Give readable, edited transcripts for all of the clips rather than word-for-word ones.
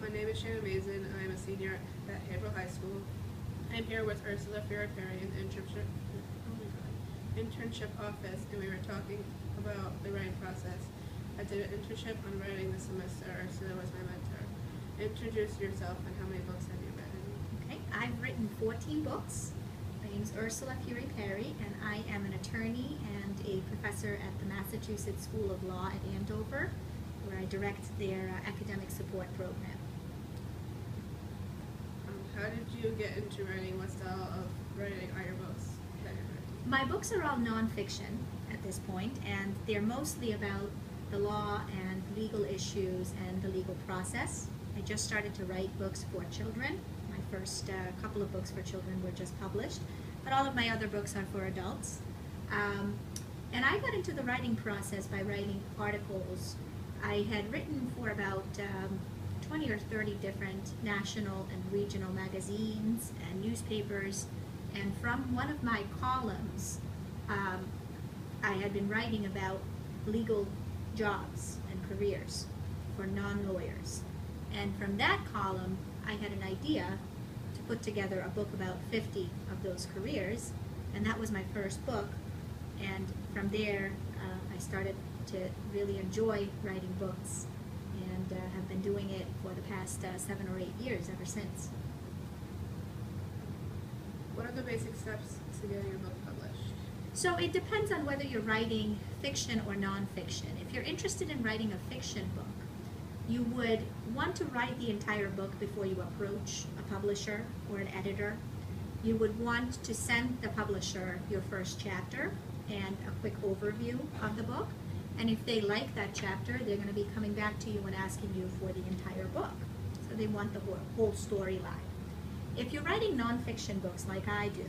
My name is Shannon Mason, and I'm a senior at Haverhill High School. I'm here with Ursula Furi-Perry in the internship office, and we were talking about the writing process. I did an internship on writing this semester. Ursula was my mentor. Introduce yourself and how many books have you written? Okay, I've written 14 books. My name is Ursula Furi-Perry, and I am an attorney and a professor at the Massachusetts School of Law at Andover, where I direct their academic support program. How did you get into writing? What style of writing are your books that you're writing? My books are all nonfiction at this point, and they're mostly about the law and legal issues and the legal process. I just started to write books for children. My first couple of books for children were just published, but all of my other books are for adults. And I got into the writing process by writing articles. I had written for about 20 or 30 different national and regional magazines and newspapers, and from one of my columns, I had been writing about legal jobs and careers for non-lawyers. And from that column, I had an idea to put together a book about 50 of those careers, and that was my first book. And from there, I started to really enjoy writing books, and have been doing it for the past 7 or 8 years ever since. What are the basic steps to getting your book published? So it depends on whether you're writing fiction or nonfiction. If you're interested in writing a fiction book, you would want to write the entire book before you approach a publisher or an editor. You would want to send the publisher your first chapter and a quick overview of the book. And if they like that chapter, they're going to be coming back to you and asking you for the entire book. So they want the whole storyline. If you're writing nonfiction books like I do,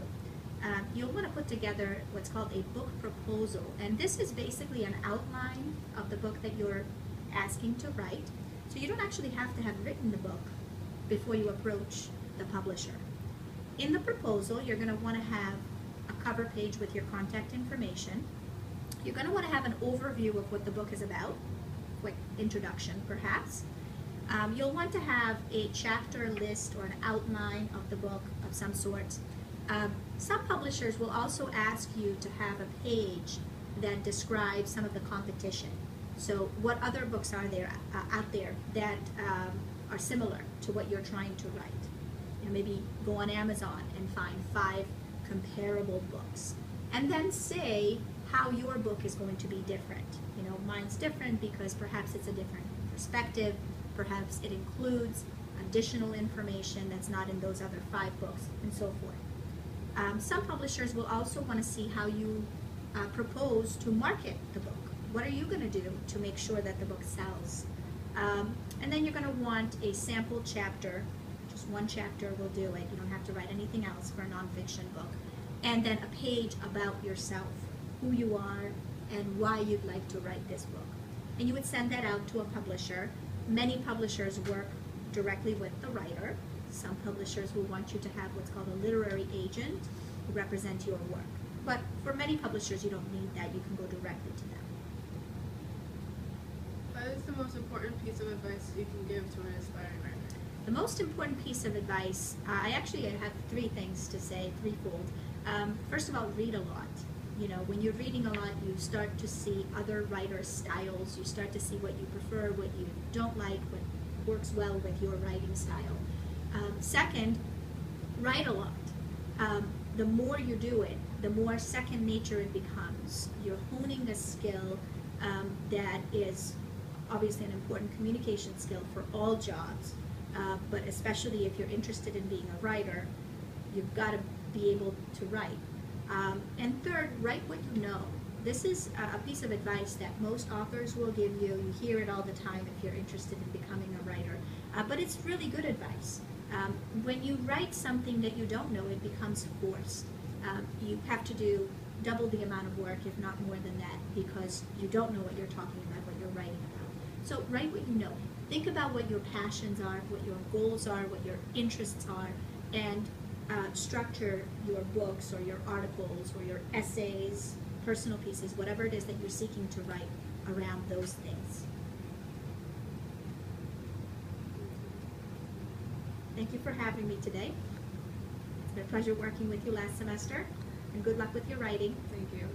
you'll want to put together what's called a book proposal. And this is basically an outline of the book that you're asking to write. So you don't actually have to have written the book before you approach the publisher. In the proposal, you're going to want to have a cover page with your contact information. You're going to want to have an overview of what the book is about, quick introduction perhaps. You'll want to have a chapter list or an outline of the book of some sort. Some publishers will also ask you to have a page that describes some of the competition. So what other books are there out there that are similar to what you're trying to write? You know, maybe go on Amazon and find 5 comparable books, and then say how your book is going to be different. You know, mine's different because perhaps it's a different perspective, perhaps it includes additional information that's not in those other 5 books, and so forth. Some publishers will also want to see how you propose to market the book. What are you going to do to make sure that the book sells? And then you're going to want a sample chapter. Just one chapter will do it. You don't have to write anything else for a nonfiction book. And then a page about yourself, who you are, and why you'd like to write this book. And you would send that out to a publisher. Many publishers work directly with the writer. Some publishers will want you to have what's called a literary agent who represent your work. But for many publishers, you don't need that. You can go directly to them. What is the most important piece of advice you can give to an aspiring writer? The most important piece of advice, I actually have 3 things to say, threefold. First of all, read a lot. You know, when you're reading a lot, you start to see other writers' styles. You start to see what you prefer, what you don't like, what works well with your writing style. Second, write a lot. The more you do it, the more second nature it becomes. You're honing a skill that is obviously an important communication skill for all jobs, but especially if you're interested in being a writer, you've got to be able to write. And third, write what you know. This is a piece of advice that most authors will give you. You hear it all the time if you're interested in becoming a writer, but it's really good advice. When you write something that you don't know, it becomes forced. You have to do double the amount of work, if not more than that, because you don't know what you're talking about, what you're writing about. So write what you know. Think about what your passions are, what your goals are, what your interests are, and structure your books or your articles or your essays, personal pieces, whatever it is that you're seeking to write around those things. Thank you for having me today. It's been a pleasure working with you last semester, and good luck with your writing. Thank you.